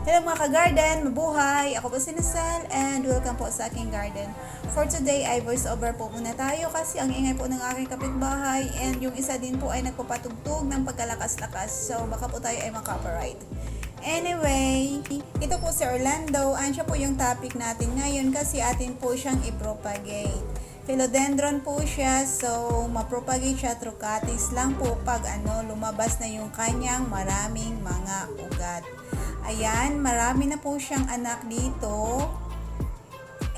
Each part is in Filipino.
Hello mga ka-garden, mabuhay! Ako po si Nasal and welcome po sa aking garden. For today ay voice over po muna tayo kasi ang ingay po ng aking kapitbahay and yung isa din po ay nagpapatugtog ng pagkalakas-lakas, so baka po tayo ay maka-copyright. Anyway, ito po si Orlando and siya po yung topic natin ngayon kasi atin po siyang i-propagate. Philodendron po siya, so ma-propagate siya through cuttings lang po pag lumabas na yung kanyang maraming mga ugat. Ayan, marami na po siyang anak dito.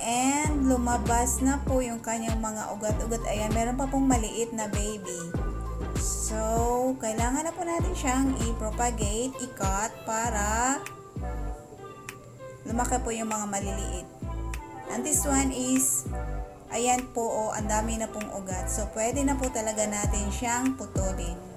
And lumabas na po yung kanyang mga ugat-ugat. Ayan, meron pa pong maliit na baby. So, kailangan na po natin siyang i-propagate, i-cut para lumaki po yung mga maliliit. And this one is, ayan po, ang dami na pong ugat. So, pwede na po talaga natin siyang putulin.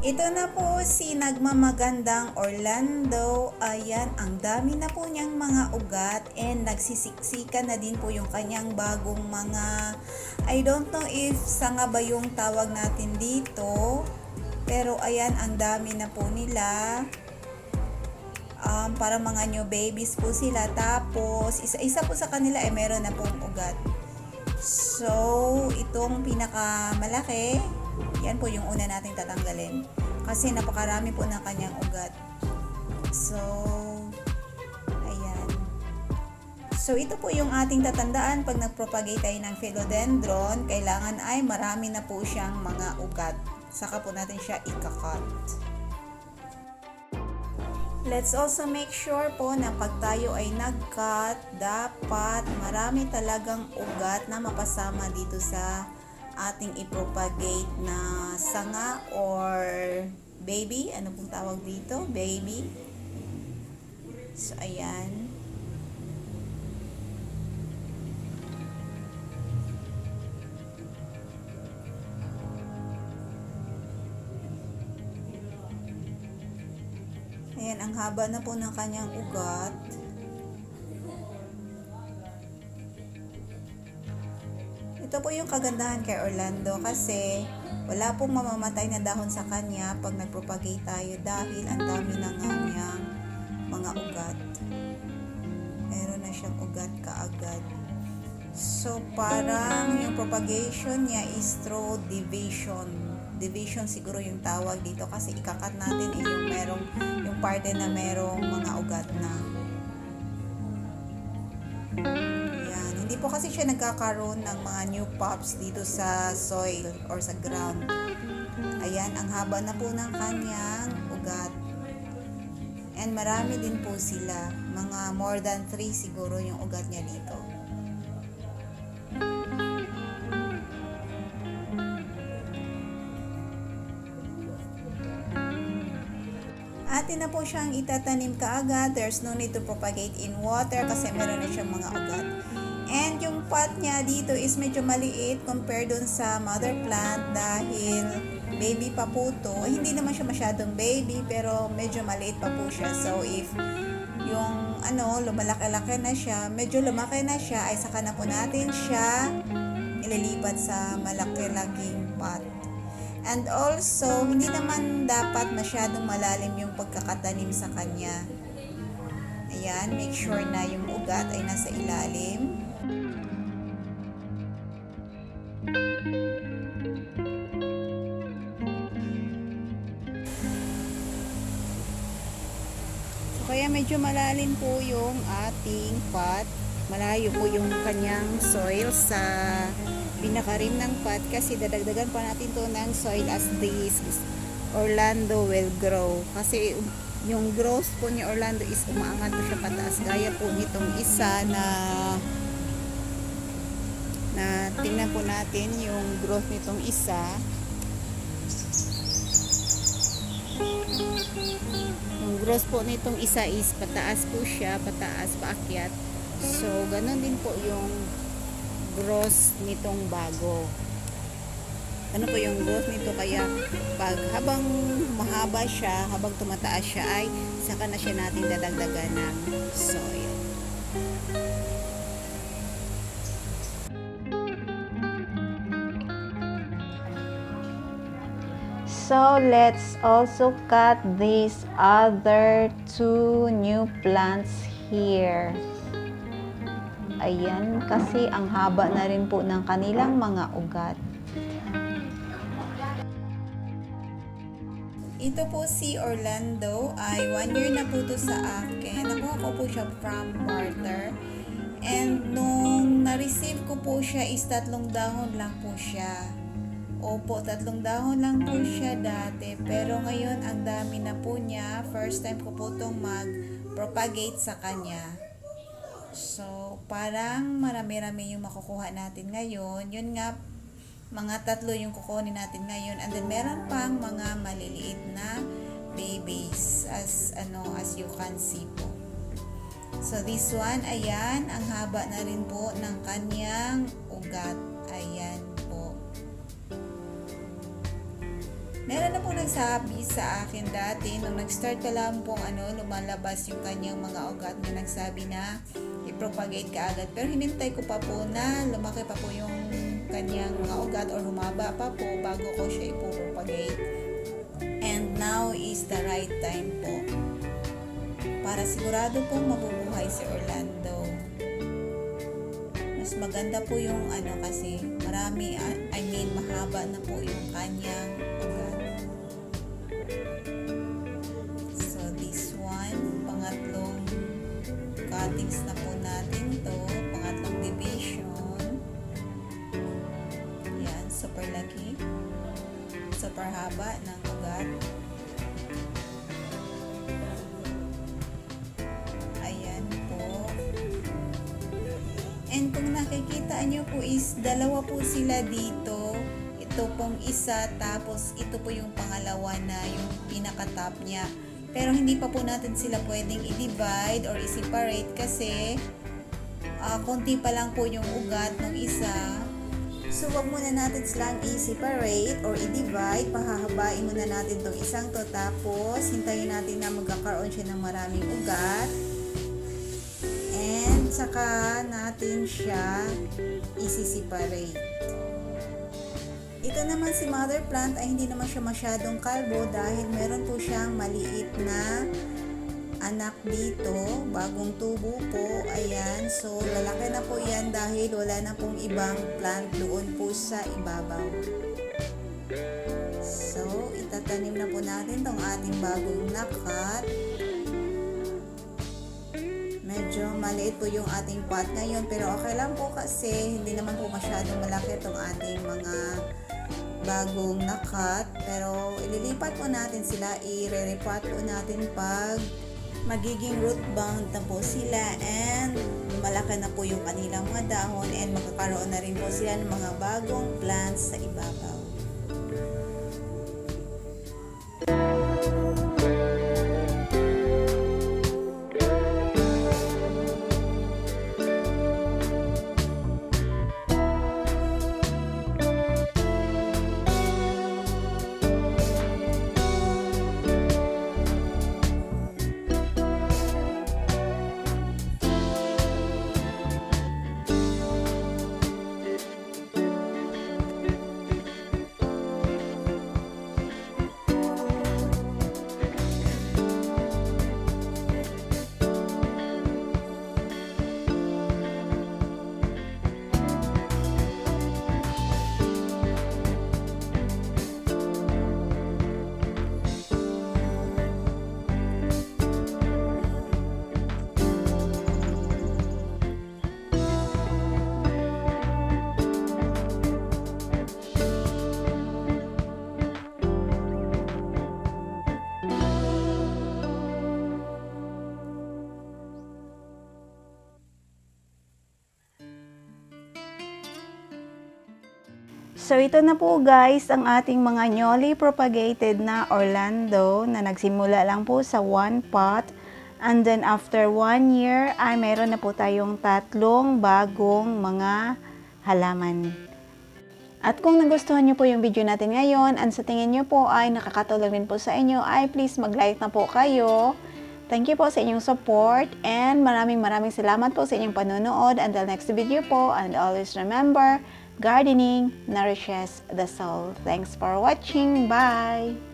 Ito na po si nagmamagandang Orlando. Ayan, ang dami na po niyang mga ugat and nagsisiksikan na din po yung kanyang bagong mga, I don't know if sanga ba yung tawag natin dito. Pero ayan, ang dami na po nila. Para mga new babies po sila. Tapos, isa-isa po sa kanila ay meron na pong ugat. So, itong pinakamalaki, yan po yung una nating tatanggalin. Kasi napakarami po ng kanyang ugat. So, ayan. So, ito po yung ating tatandaan pag nagpropagate tayo ng philodendron. Kailangan ay marami na po siyang mga ugat. Saka po natin siya ika-cut. Let's also make sure po na pag tayo ay nag-cut, dapat marami talagang ugat na mapasama dito sa ating i-propagate na sanga or baby. Ano pong tawag dito? Baby. So, ayan. Ayan, ang haba na po ng kanyang ugat. Ito po yung kagandahan kay Orlando kasi wala pong mamamatay na dahon sa kanya pag nagpropagate tayo dahil ang dami na nga niyang mga ugat. Meron na siyang ugat kaagad. So, parang yung propagation niya is through division. Division siguro yung tawag dito kasi ikakat natin yung parte na merong mga ugat na. Hindi po kasi siya nagkakaroon ng mga new pops dito sa soil or sa ground. Ayan, ang haba na po ng kanyang ugat. And marami din po sila. Mga more than 3 siguro yung ugat niya dito. Atin na po siyang itatanim kaagad. There's no need to propagate in water kasi meron na siyang mga ugat. And yung pot niya dito is medyo maliit compare dun sa mother plant dahil baby pa po to. Hindi naman siya masyadong baby pero medyo maliit pa po siya. So if yung lumalaki-laki na siya, medyo lumaki na siya, ay saka na po natin siya ililipat sa malaki-laking pot. And also, hindi naman dapat masyadong malalim yung pagkakatanim sa kanya. Ayan, make sure na yung ugat ay nasa ilalim. So, kaya medyo malalim po yung ating pot. Malayo po yung kanyang soil sa pinakarim ng pot kasi dadagdagan pa natin to ng soil as this Orlando will grow. Kasi yung growth po ni Orlando is umaangat po siya pataas. Gaya po nitong isa na tingnan po natin yung growth nitong isa. Yung growth po nitong isa is pataas po siya, pataas, paakyat. So, ganun din po yung growth nitong bago. Ano po yung growth nito, kaya habang mahaba siya, habang tumataas siya ay saka na siya natin dadagdagan ng soil. So let's also cut these other two new plants here. Ayan, kasi ang haba na rin po ng kanilang mga ugat. Ito po si Orlando ay 1 year na po to sa akin. Nakuha ko po siya from barter. And nung na-receive ko po siya is 3 dahon lang po siya. Opo, 3 dahon lang po siya dati. Pero ngayon, ang dami na po niya. First time ko po itong mag-propagate sa kanya. So, parang marami-rami yung makukuha natin ngayon. Yun nga, mga 3 yung kukunin natin ngayon. And then, meron pang mga maliliit na babies as you can see po. So, this one, ayan, ang haba na rin po ng kanyang ugat. Ayan po. Meron na po nagsabi sa akin dati, nung nag-start ka lang pong lumalabas yung kanyang mga ugat, na nagsabi na i-propagate ka agad. Pero hinintay ko pa po na lumaki pa po yung kanyang mga ugat or humaba pa po bago ko siya ipropagate. And now is the right time po. Para sigurado pong mabubuhay si Orlando. Mas maganda po yung kasi marami, mahaba na po yung kanyang ugat. So this one, pangatlong cuttings na po natin to, pangatlong division. Yan, super laki. Super haba ng ugat. And kung nakikita nyo po is dalawa po sila dito. Ito pong isa, tapos ito po yung pangalawa na yung pinaka-top niya. Pero hindi pa po natin sila pwedeng i-divide or i-separate kasi konti pa lang po yung ugat ng isa. So wag muna natin silang i-separate or i-divide. Pahahabain muna natin itong isang to, tapos hintayin natin na magkakaroon siya ng maraming ugat. And saka natin siya isi-separate. Ito naman si mother plant ay hindi naman siya masyadong kalbo dahil meron po siyang maliit na anak dito, bagong tubo po. Ayan, so lalaki na po yan dahil wala na pong ibang plant doon po sa ibabaw. So itatanim na po natin tong ating bagong nakat. Medyo maliit po yung ating pot ngayon, pero okay lang po kasi hindi naman po masyadong malaki itong ating mga bagong nakat. Pero ililipat po natin sila, i-re-repot po natin pag magiging root bound na po sila and malaki na po yung kanilang mga dahon and magkakaroon na rin po sila ng mga bagong plants sa ibabaw. So ito na po guys ang ating mga newly propagated na Orlando na nagsimula lang po sa 1 pot. And then after 1 year ay mayroon na po tayong 3 bagong mga halaman. At kung nagustuhan nyo po yung video natin ngayon and sa tingin nyo po ay nakakatulong rin po sa inyo, ay please mag-like na po kayo. Thank you po sa inyong support and maraming salamat po sa inyong panonood. Until next video po, and always remember, gardening nourishes the soul. Thanks for watching. Bye!